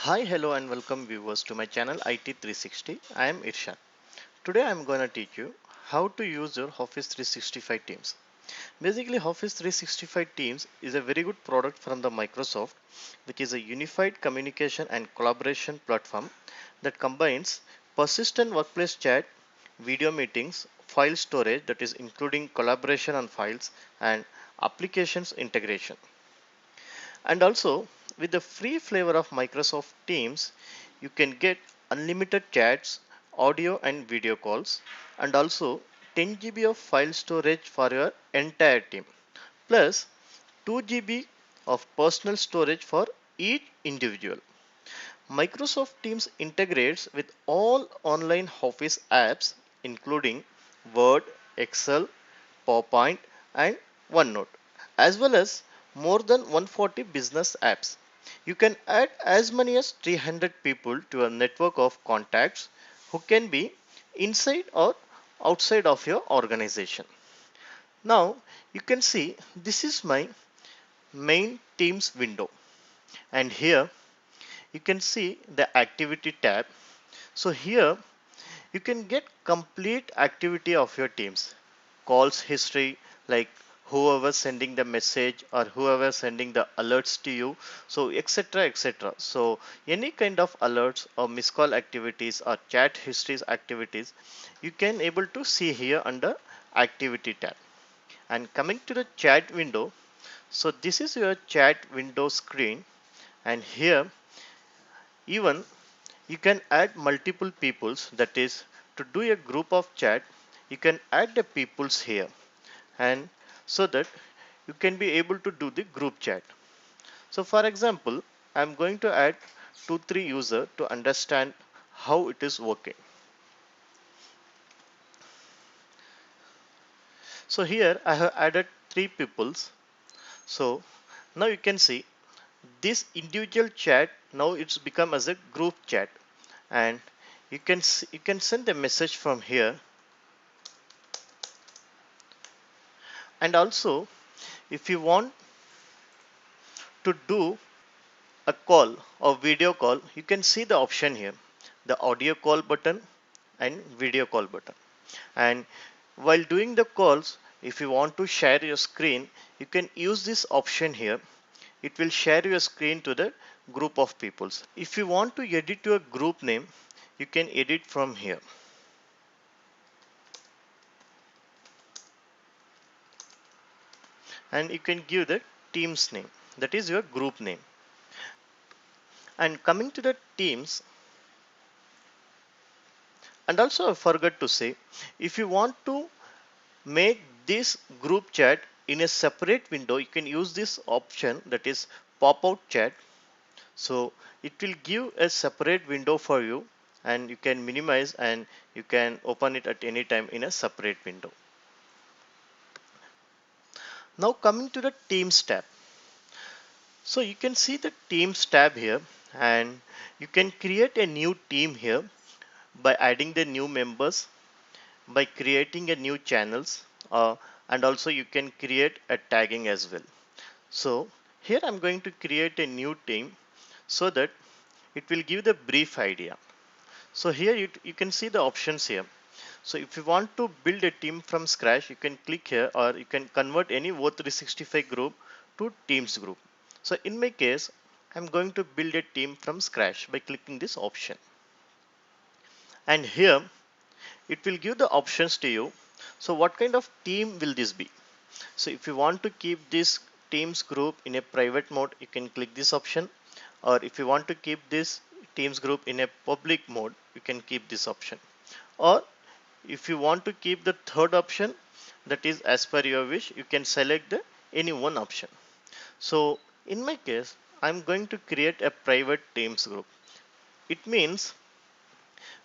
Hi, hello, and welcome viewers to my channel IT 360. I am Irshad. Today I am going to teach you how to use your Office 365 Teams. Basically, Office 365 Teams is a very good product from the Microsoft, which is a unified communication and collaboration platform that combines persistent workplace chat, video meetings, file storage that is including collaboration on files and applications integration. And also, with the free flavor of Microsoft Teams, you can get unlimited chats, audio and video calls, and also 10 GB of file storage for your entire team, plus 2 GB of personal storage for each individual. Microsoft Teams integrates with all online Office apps, including Word, Excel, PowerPoint, and OneNote, as well as more than 140 business apps. You can add as many as 300 people to a network of contacts who can be inside or outside of your organization. Now you can see this is my main Teams window, and here you can see the activity tab. So here you can get complete activity of your teams, calls history, like whoever sending the message or whoever sending the alerts to you, so etc. So any kind of alerts or missed call activities or chat histories activities you can able to see here under activity tab. And coming to the chat window, so this is your chat window screen, and here even you can add multiple peoples, that is, to do a group of chat you can add the peoples here, and so that you can be able to do the group chat. So for example, I'm going to add 2 3 user to understand how it is working. So here I have added 3 peoples. So now you can see this individual chat, now it's become as a group chat, and you can send a message from here. And also, if you want to do a call or video call, you can see the option here, the audio call button and video call button. And while doing the calls, if you want to share your screen, you can use this option here. It will share your screen to the group of peoples. If you want to edit your group name, you can edit from here, and you can give the team's name, that is your group name. And coming to the teams, and also I forgot to say, if you want to make this group chat in a separate window, you can use this option, that is pop out chat. So it will give a separate window for you, and you can minimize and you can open it at any time in a separate window. Now coming to the teams tab. So you can see the teams tab here, and you can create a new team here by adding the new members, by creating a new channels, and also you can create a tagging as well. So here I'm going to create a new team so that it will give the brief idea. So here you can see the options here. So if you want to build a team from scratch, you can click here, or you can convert any O365 group to Teams group. So in my case, I'm going to build a team from scratch by clicking this option. And here it will give the options to you. So what kind of team will this be? So if you want to keep this Teams group in a private mode, you can click this option. Or if you want to keep this Teams group in a public mode, you can keep this option. Or if you want to keep the third option, that is as per your wish, you can select the any one option. So in my case, I'm going to create a private Teams group. It means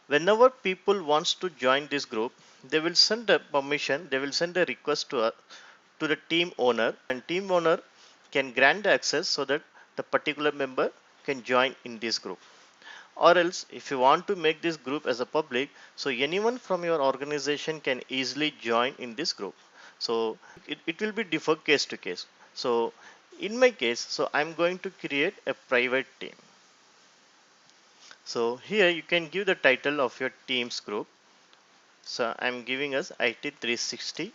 whenever people wants to join this group, they will send a permission, they will send a request to the team owner, and team owner can grant the access so that the particular member can join in this group. Or else if you want to make this group as a public, so anyone from your organization can easily join in this group. So it will be differ case to case. So in my case, so I'm going to create a private team. So here you can give the title of your teams group. So I'm giving us IT360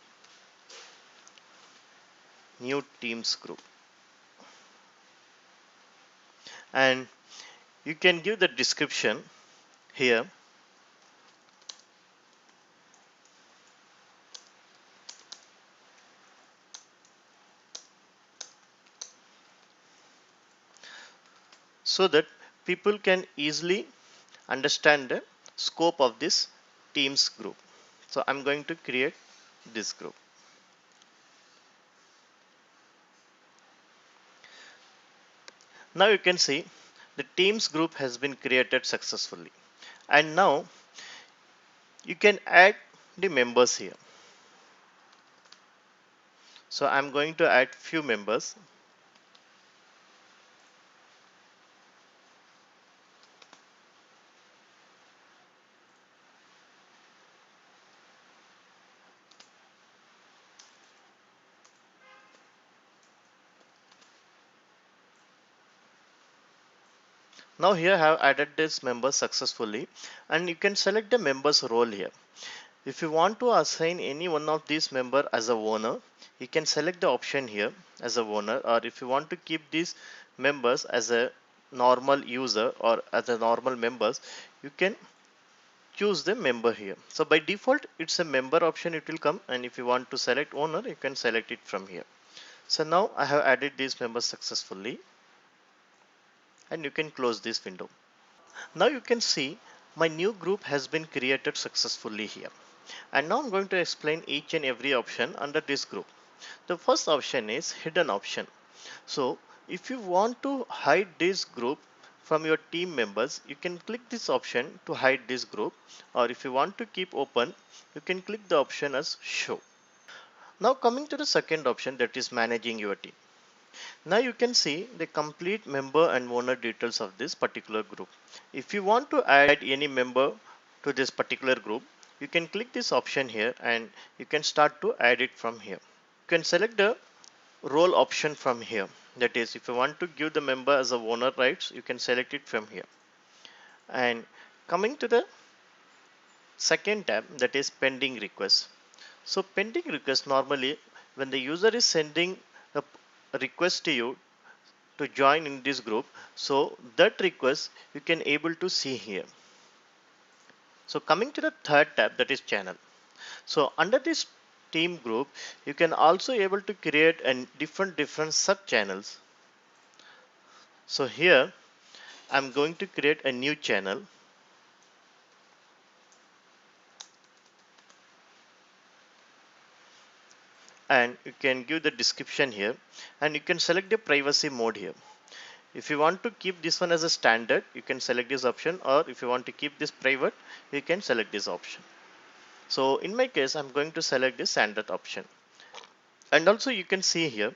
new teams group, and you can give the description here. So that people can easily understand the scope of this teams group. So I'm going to create this group. Now you can see the teams group has been created successfully, and now you can add the members here. So I'm going to add few members. Now here I have added this member successfully, and you can select the members role here. If you want to assign any one of these member as a owner, you can select the option here as a owner, or if you want to keep these members as a normal user or as a normal members, you can choose the member here. So by default it's a member option, it will come, and if you want to select owner, you can select it from here. So now I have added these members successfully, and you can close this window. Now you can see my new group has been created successfully here. And now I'm going to explain each and every option under this group. The first option is hidden option. So if you want to hide this group from your team members, you can click this option to hide this group, or if you want to keep open, you can click the option as show. Now coming to the second option, that is managing your team. Now you can see the complete member and owner details of this particular group. If you want to add any member to this particular group, you can click this option here, and you can start to add it from here. You can select the role option from here. That is, if you want to give the member as a owner rights, you can select it from here. And coming to the second tab, that is pending request. So pending request, normally when the user is sending a request to you to join in this group, so that request you can able to see here. So coming to the third tab, that is channel. So under this team group, you can also able to create a different sub channels. So here I'm going to create a new channel, and you can give the description here, and you can select the privacy mode here. If you want to keep this one as a standard, you can select this option, or if you want to keep this private, you can select this option. So in my case, I'm going to select this standard option. And also you can see here,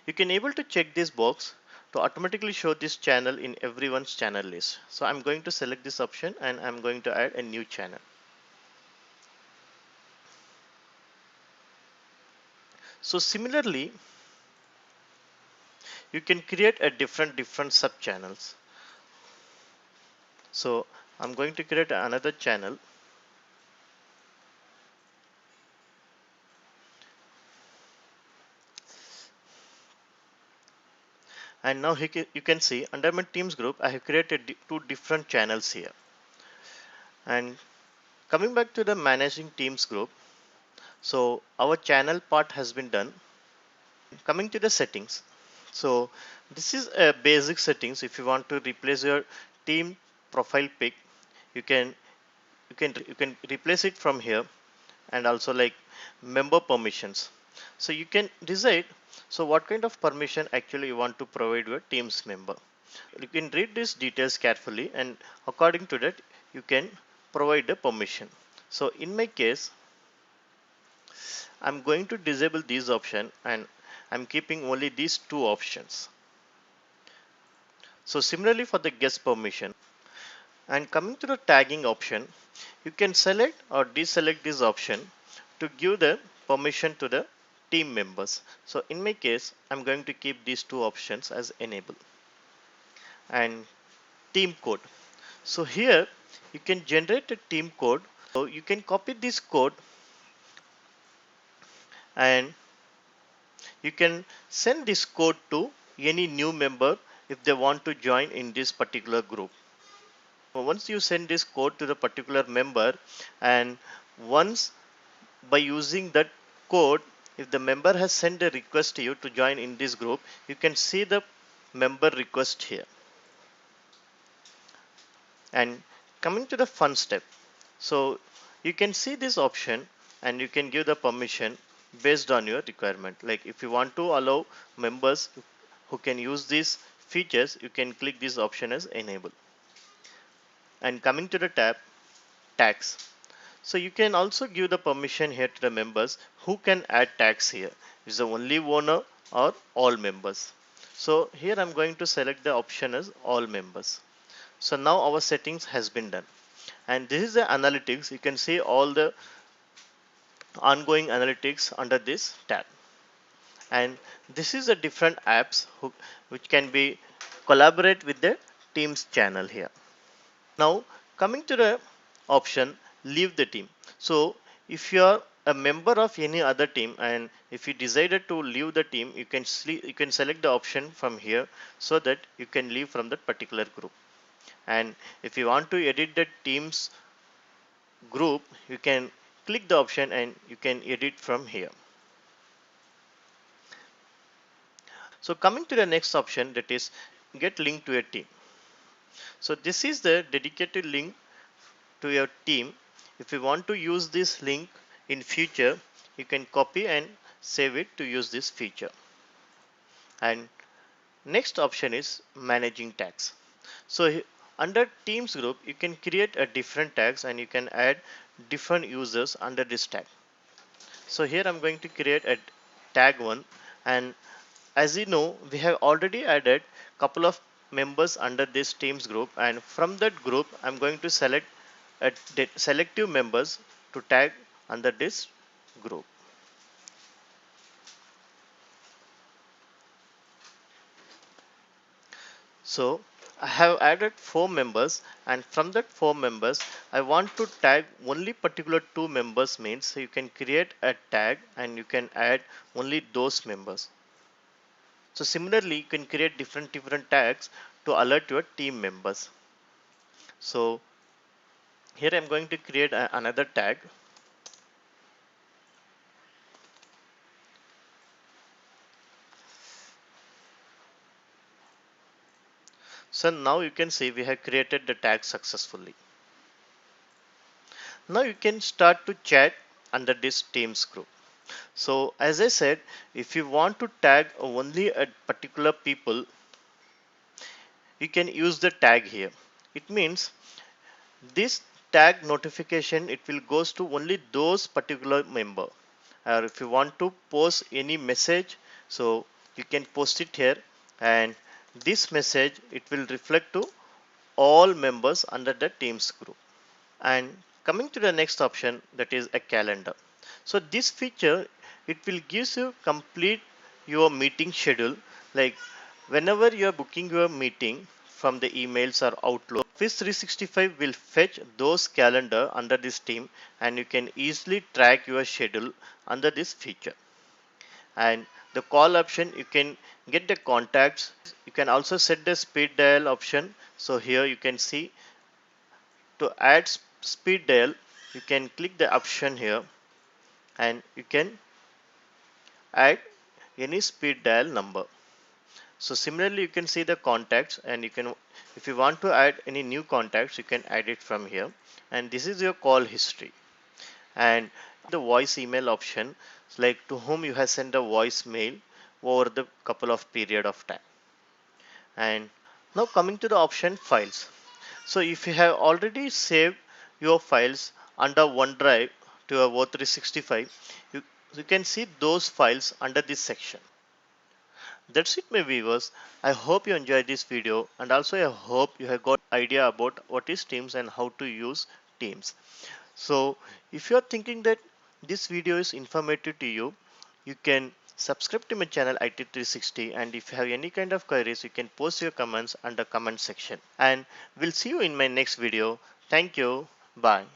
you can able to check this box to automatically show this channel in everyone's channel list. So I'm going to select this option, and I'm going to add a new channel. So similarly, you can create a different sub channels. So I'm going to create another channel, and now you can see under my teams group I have created two different channels here. And coming back to the managing teams group, so our channel part has been done. Coming to the settings, so this is a basic settings. If you want to replace your team profile pic, you can you can replace it from here. And also like member permissions, so you can decide so what kind of permission actually you want to provide your team's member. You can read these details carefully, and according to that you can provide the permission. So in my case, I'm going to disable these option, and I'm keeping only these two options. So similarly for the guest permission, and coming to the tagging option, you can select or deselect this option to give the permission to the team members. So in my case, I'm going to keep these two options as enable. And team code. So here you can generate a team code. So you can copy this code and you can send this code to any new member if they want to join in this particular group. So once you send this code to the particular member, and once by using that code, if the member has sent a request to you to join in this group, you can see the member request here. And coming to the fun step, so you can see this option and you can give the permission based on your requirement. Like if you want to allow members who can use these features, you can click this option as enable. And coming to the tab tags, so you can also give the permission here to the members who can add tags here. Is the only owner or all members? So here I'm going to select the option as all members. So now our settings has been done. And this is the analytics. You can see all the ongoing analytics under this tab. And this is the different apps which can be collaborate with the Teams channel here. Now coming to the option leave the team. So if you are a member of any other team and if you decided to leave the team, you can select the option from here so that you can leave from that particular group. And if you want to edit the team's group, you can click the option and you can edit from here. So coming to the next option, that is get link to a team. So this is the dedicated link to your team. If you want to use this link in future, you can copy and save it to use this feature. And next option is managing tags. So under teams group, you can create a different tags and you can add different users under this tag. So here I'm going to create a tag one, and as you know, we have already added couple of members under this teams group, and from that group I'm going to select a selective members to tag under this group. So I have added 4 members, and from that 4 members I want to tag only particular 2 members, means so you can create a tag and you can add only those members. So similarly, you can create different tags to alert your team members. So here I'm going to create another tag. So now you can see we have created the tag successfully. Now you can start to chat under this teams group. So as I said, if you want to tag only a particular people, you can use the tag here. It means this tag notification, it will goes to only those particular member. Or if you want to post any message, so you can post it here, and this message it will reflect to all members under the teams group. And coming to the next option, that is a calendar. So this feature, it will gives you complete your meeting schedule. Like whenever you are booking your meeting from the emails or Outlook, Office 365 will fetch those calendar under this team, and you can easily track your schedule under this feature. And the call option, you can get the contacts. You can also set the speed dial option. So here you can see to add speed dial, you can click the option here and you can add any speed dial number. So similarly, you can see the contacts, and you can, if you want to add any new contacts, you can add it from here. And this is your call history. And the voice email option, like to whom you have sent a voice mail over the couple of period of time. And now coming to the option files. So if you have already saved your files under OneDrive to your O365, you can see those files under this section. That's it, my viewers. I hope you enjoyed this video, and also I hope you have got idea about what is Teams and how to use Teams. So if you are thinking that this video is informative to you, you can Subscribe to my channel IT360, and if you have any kind of queries, you can post your comments under comment section. And we'll see you in my next video. Thank you. Bye.